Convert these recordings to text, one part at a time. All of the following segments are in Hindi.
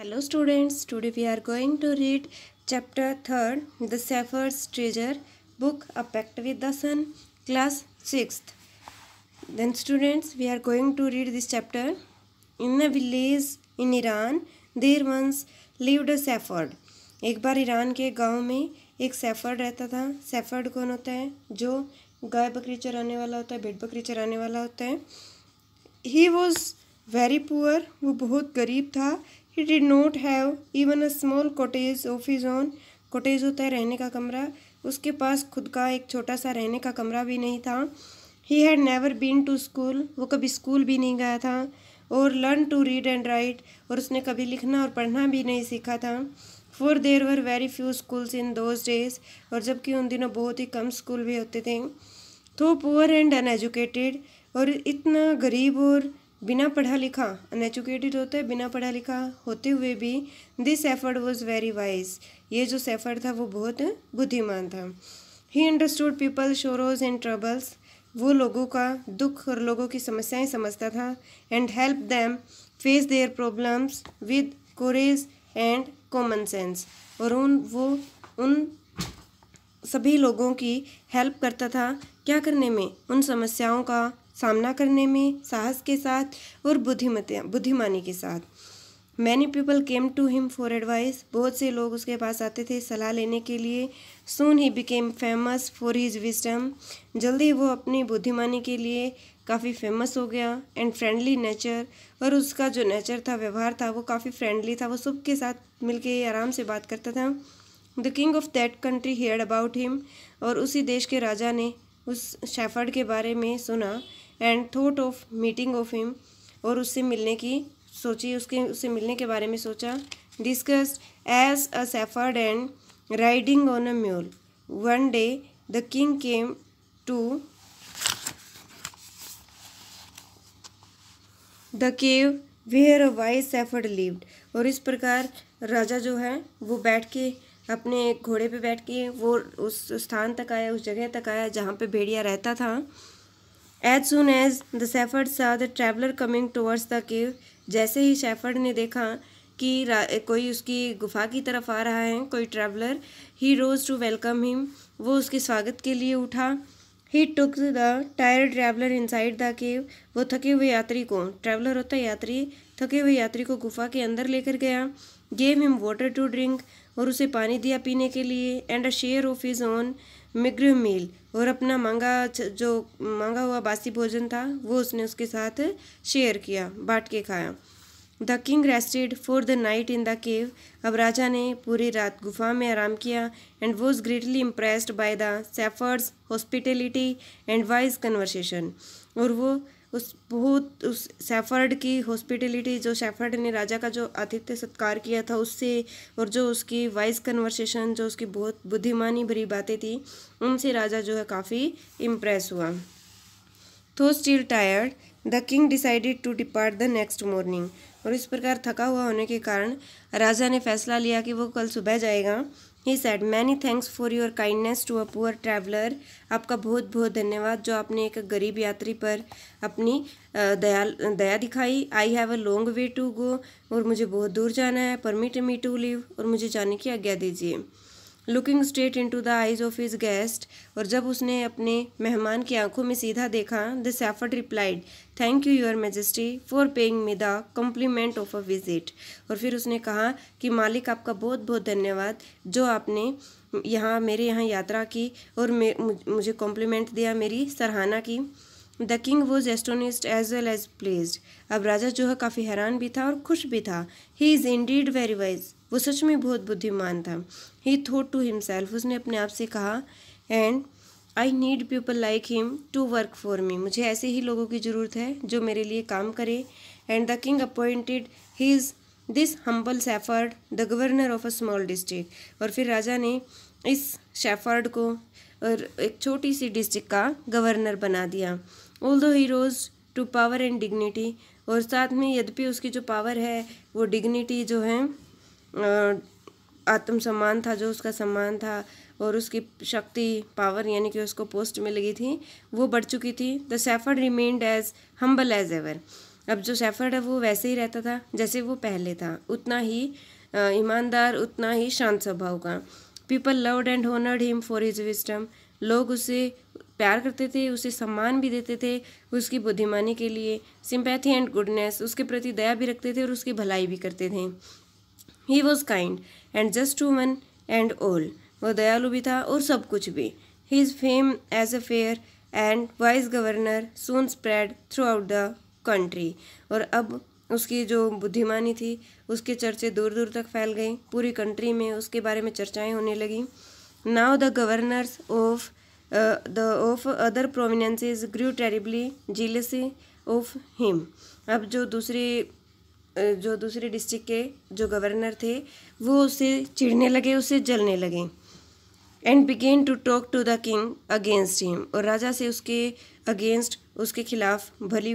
Hello students, today we are going to read chapter 3rd, The Shepherd's Treasure, book A Pact with the Sun, class 6th. Then students, we are going to read this chapter. In a village in Iran, there once lived a shepherd. एक बार ईरान के गांव में एक शेफर्ड रहता था। शेफर्ड कौन होता है? जो गाय बकरी चराने वाला होता है, भेड़ बकरी चराने वाला होता है। He was very poor, वो बहुत गरीब था। He did not have even a small cottage of his own. cottage होता है रहने का कमरा, उसके पास खुद का एक छोटा सा रहने का कमरा भी नहीं था। He had never been to school, वो कभी स्कूल भी नहीं गया था। और learn to read and write, और उसने कभी लिखना और पढ़ना भी नहीं सीखा था। For there were very few schools in those days, और जबकि उन दिनों बहुत ही कम स्कूल भी होते थे। तो poor and uneducated, और इतना गरीब और बिना पढ़ा लिखा, अनएजुकेटेड होता है बिना पढ़ा लिखा होते हुए भी, this shepherd was very wise, ये जो शेफर्ड था वो बहुत बुद्धिमान था। He understood people sorrows and troubles, वो लोगों का दुख और लोगों की समस्याएं समझता था। And help them face their problems with courage and common sense, और उन सभी लोगों की हेल्प करता था क्या करने में? उन समस्याओं का सामना करने में साहस के साथ और बुद्धिमानी के साथ। Many people came to him for advice, बहुत से लोग उसके पास आते थे सलाह लेने के लिए। Soon he became famous for his wisdom, जल्दी वो अपनी बुद्धिमानी के लिए काफ़ी फेमस हो गया। एंड फ्रेंडली नेचर, और उसका जो नेचर था, व्यवहार था, वो काफ़ी फ्रेंडली था, वो सबके साथ मिलके आराम से बात करता था। The king of that country heard about him, और उसी देश के राजा ने उस शेफर्ड के बारे में सुना। And thought of meeting of him, और उससे मिलने की सोची, उससे मिलने के बारे में सोचा। Discussed as a shepherd and riding on a mule, one day the king came to the cave where a wise shepherd lived, और इस प्रकार राजा जो है वो बैठ के अपने घोड़े पे बैठ के वो उस स्थान तक आया, उस जगह तक आया जहाँ पे भेड़िया रहता था। As soon as the shepherd saw the traveler coming towards the cave, जैसे ही शेफर्ड ने देखा कि कोई उसकी गुफा की तरफ आ रहा है, कोई traveller, he rose to welcome him, वो उसके स्वागत के लिए उठा। He took the tired traveler inside the cave, वो थके हुए यात्री को, ट्रैवलर होता है यात्री, थके हुए यात्री को गुफा के अंदर लेकर गया। Gave him water to drink, और उसे पानी दिया पीने के लिए। And a share of his own meagre meal, और अपना मांगा हुआ बासी भोजन था वो उसने उसके साथ शेयर किया, बांट के खाया। The king rested for the night in the cave, अब राजा ने पूरी रात गुफा में आराम किया। And was greatly impressed by the shepherd's hospitality and wise conversation, और वो उस शेफर्ड की हॉस्पिटलिटी, जो शेफर्ड ने राजा का जो आतिथ्य सत्कार किया था उससे, और जो उसकी वाइज कन्वर्सेशन, जो उसकी बहुत बुद्धिमानी भरी बातें थी, उनसे राजा जो है काफ़ी इम्प्रेस हुआ। तो still tired the king decided to depart the next morning, और इस प्रकार थका हुआ होने के कारण राजा ने फैसला लिया कि वो कल सुबह जाएगा। He said, many thanks for your kindness to a poor traveler, आपका बहुत बहुत धन्यवाद जो आपने एक गरीब यात्री पर अपनी दया दिखाई। I have a long way to go, और मुझे बहुत दूर जाना है। Permit me to leave, और मुझे जाने की आज्ञा दीजिए। Looking straight into the eyes of his guest, और जब उसने अपने मेहमान की आंखों में सीधा देखा, the shepherd replied, thank you your majesty for paying me the compliment of a visit, और फिर उसने कहा कि मालिक आपका बहुत बहुत धन्यवाद जो आपने मेरे यहाँ यात्रा की और मुझे कॉम्प्लीमेंट दिया, मेरी सराहना की। The king was astonished as well as pleased, अब राजा जो है काफ़ी हैरान भी था और खुश भी था। He is Indeed very wise, वो सच में बहुत बुद्धिमान था। ही थॉट टू हिमसेल्फ, उसने अपने आप से कहा, and I need people like him to work for me, मुझे ऐसे ही लोगों की ज़रूरत है जो मेरे लिए काम करे। And the king appointed his this humble shepherd the governor of a small district, और फिर राजा ने इस शेफर्ड को और एक छोटी सी डिस्ट्रिक्ट का गवर्नर बना दिया। Although he rose to power and dignity, और साथ में यद्यपि उसकी जो पावर है, वो डिग्निटी जो है आत्मसम्मान था, जो उसका सम्मान था, और उसकी शक्ति, पावर यानी कि उसको पोस्ट में लगी थी, वो बढ़ चुकी थी। The shepherd remained as humble as ever, अब जो शेफर्ड है वो वैसे ही रहता था जैसे वो पहले था, उतना ही ईमानदार, उतना ही शांत स्वभाव का। People loved and honoured him for his wisdom. लोग उसे प्यार करते थे, उसे सम्मान भी देते थे उसकी बुद्धिमानी के लिए। सिंपैथी एंड गुडनेस, उसके प्रति दया भी रखते थे और उसकी भलाई भी करते थे। He was kind and just woman and all, वो दयालु भी था और सब कुछ भी। His fame as a fair and wise governor soon spread throughout the country. और अब उसकी जो बुद्धिमानी थी उसके चर्चे दूर दूर तक फैल गई, पूरी कंट्री में उसके बारे में चर्चाएं होने लगी। Now the governors of other provinces grew terribly jealous of him. अब जो दूसरे डिस्ट्रिक्ट के जो गवर्नर थे वो उससे चिढ़ने लगे, उससे जलने लगे। And began to talk to the king against him, और राजा से उसके अगेंस्ट, उसके खिलाफ भली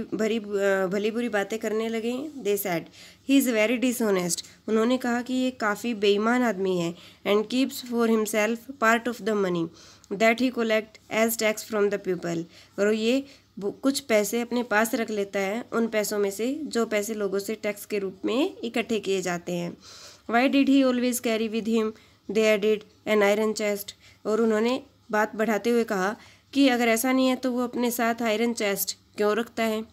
बुरी बातें करने लगे। They said he is very dishonest, उन्होंने कहा कि ये काफ़ी बेईमान आदमी है। And keeps for himself part of the money that he collect as tax from the people, और ये कुछ पैसे अपने पास रख लेता है उन पैसों में से जो पैसे लोगों से टैक्स के रूप में इकट्ठे किए जाते हैं। Why did he always carry with him they added an iron chest, और उन्होंने बात बढ़ाते हुए कहा कि अगर ऐसा नहीं है तो वो अपने साथ आयरन चेस्ट क्यों रखता है।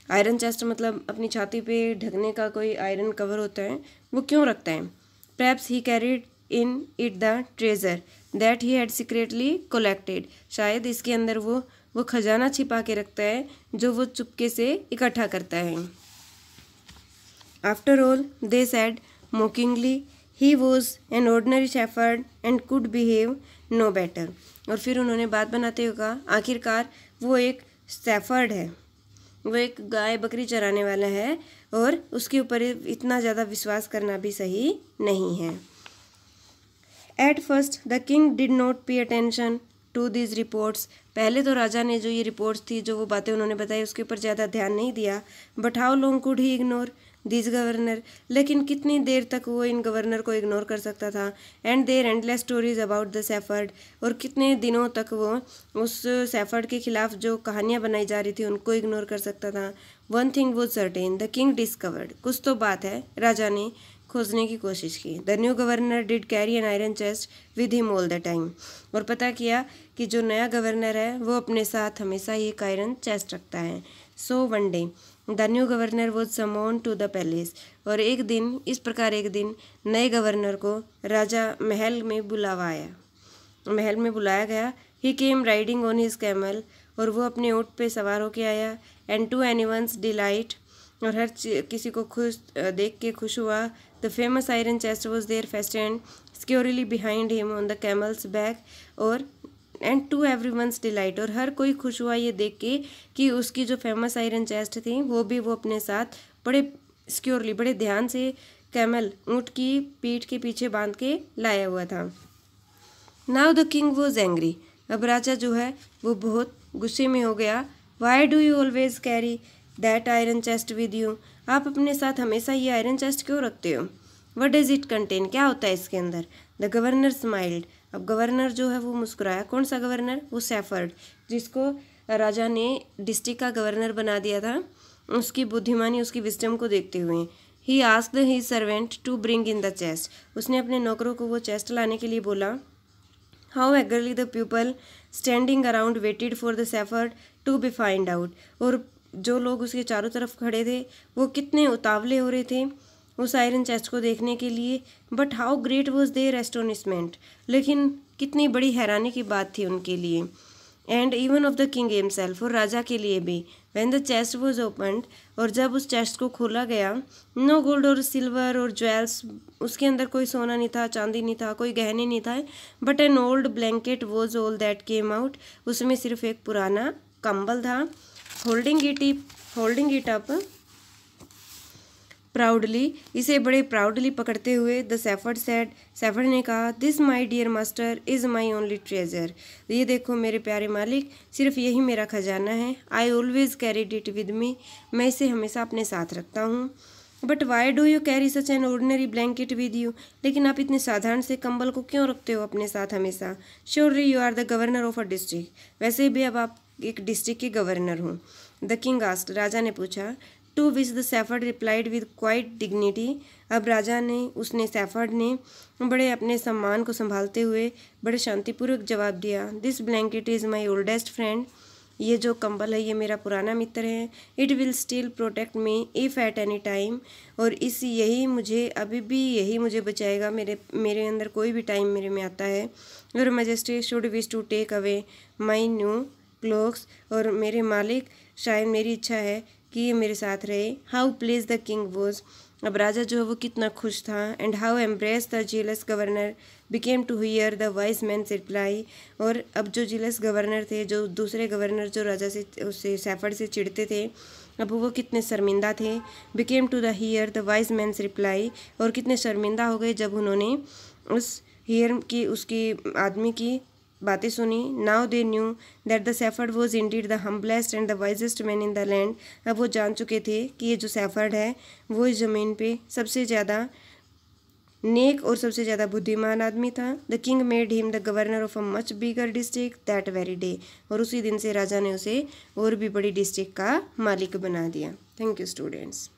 आयरन चेस्ट मतलब अपनी छाती पे ढकने का कोई आयरन कवर होता है, वो क्यों रखता है। Perhaps he carried in it the treasure that he had secretly collected, शायद इसके अंदर वो खजाना छिपा के रखता है जो वो चुपके से इकट्ठा करता है। After all they said mockingly he was an ordinary shepherd and could behave no better, और फिर उन्होंने बात बनाते हुए कहा आखिरकार वो एक शेफर्ड है, वो एक गाय बकरी चराने वाला है और उसके ऊपर इतना ज़्यादा विश्वास करना भी सही नहीं है। At first the king did not pay attention to these reports, पहले तो राजा ने जो ये रिपोर्ट्स थी, जो वो बातें उन्होंने बताई, उसके ऊपर ज़्यादा ध्यान नहीं दिया। But how long could he ignore this governor, लेकिन कितनी देर तक वो इन गवर्नर को इग्नोर कर सकता था। And there endless stories about the shepherd, और कितने दिनों तक वो उस शेफर्ड के खिलाफ जो कहानियाँ बनाई जा रही थी उनको इग्नोर कर सकता था। One thing was certain the king discovered, कुछ तो बात है, राजा ने खोजने की कोशिश की। The new governor did carry an iron chest with him all the time, और पता किया कि जो नया गवर्नर है वो अपने साथ हमेशा ही एक आयरन चेस्ट रखता है। So one day the new governor was summon to the palace, और एक दिन नए गवर्नर को राजा महल में बुलाया गया। ही केम राइडिंग ऑन हिज कैमल, और वो अपने ऊँट पे सवार होके आया। एंड टू एनीवंस डिलाइट, और हर किसी को देख के खुश हुआ। The famous iron chest was there fastened securely behind him on the camel's back, और एंड टू एवरीवंस डिलाइट, और हर कोई खुश हुआ ये देख के कि उसकी जो फेमस आयरन चेस्ट थी वो अपने साथ बड़े सिक्योरली, बड़े ध्यान से कैमल, ऊँट की पीठ के पीछे बांध के लाया हुआ था। Now the king was angry, अब राजा जो है वो बहुत गुस्से में हो गया। Why do you always carry that iron chest with you, आप अपने साथ हमेशा ये आयरन चेस्ट क्यों रखते हो। वट डज इट कंटेन, क्या होता है इसके अंदर। द गवर्नर स्माइल्ड, अब गवर्नर जो है वो मुस्कुराया। कौन सा गवर्नर, वो शेफर्ड, जिसको राजा ने डिस्ट्रिक्ट का गवर्नर बना दिया था, उसकी बुद्धिमानी, उसकी विजडम को देखते हुए। He asked his servant to bring in the chest, उसने अपने नौकरों को वो चेस्ट लाने के लिए बोला। How eagerly the people standing around waited for the shepherd to be find out, और जो लोग उसके चारों तरफ खड़े थे वो कितने उतावले हो रहे थे उस आयरन चेस्ट को देखने के लिए। But how great was their astonishment, लेकिन कितनी बड़ी हैरानी की बात थी उनके लिए। And even of the king himself, और राजा के लिए भी। When the chest was opened, और जब उस चेस्ट को खोला गया, नो गोल्ड और सिल्वर और ज्वेल्स, उसके अंदर कोई सोना नहीं था, चांदी नहीं था, कोई गहने नहीं था। But an old blanket was all that came out, उसमें सिर्फ एक पुराना कंबल था। होल्डिंग इट अप प्राउडली, इसे बड़े प्राउडली पकड़ते हुए द शेफर्ड सेड, शेफर्ड ने कहा, this my dear master is my only treasure, ये देखो मेरे प्यारे मालिक, सिर्फ यही मेरा खजाना है। I always carried it with me, मैं इसे हमेशा अपने साथ रखता हूँ। But why do you carry such an ordinary blanket with you, लेकिन आप इतने साधारण से कंबल को क्यों रखते हो अपने साथ हमेशा। Surely you are the governor of a district, वैसे भी अब आप एक डिस्ट्रिक्ट के गवर्नर हो। द किंग आस्क्ड, राजा ने पूछा, to which the shepherd replied with quiet dignity. अब राजा ने सैफर्ड ने बड़े अपने सम्मान को संभालते हुए बड़े शांतिपूर्वक जवाब दिया, this blanket is my oldest friend. ये जो कंबल है ये मेरा पुराना मित्र है। It will still protect me if at any time. और यही मुझे बचाएगा मेरे अंदर कोई भी टाइम मेरे में आता है। Your majesty should wish to take away my new clothes. और मेरे मालिक शायद मेरी इच्छा है कि ये मेरे साथ रहे। How pleased the king was. अब राजा जो है वो कितना खुश था। And how embarrassed the jealous governor became to hear the wise man's reply. और अब जो जेलस गवर्नर थे, जो दूसरे गवर्नर जो राजा से उससे सैफर्ड से चिढ़ते थे, अब वो कितने शर्मिंदा थे। Became to the hear the wise man's reply. और कितने शर्मिंदा हो गए जब उन्होंने उस हियर की उसकी आदमी की बातें सुनी। Now they knew that the Safford was Indeed the humblest and the wisest man in the land. अब वो जान चुके थे कि ये जो सैफर्ड है वो इस ज़मीन पे सबसे ज़्यादा नेक और सबसे ज़्यादा बुद्धिमान आदमी था। The king made him the governor of a much bigger district that very day. और उसी दिन से राजा ने उसे और भी बड़ी डिस्ट्रिक्ट का मालिक बना दिया। Thank you students.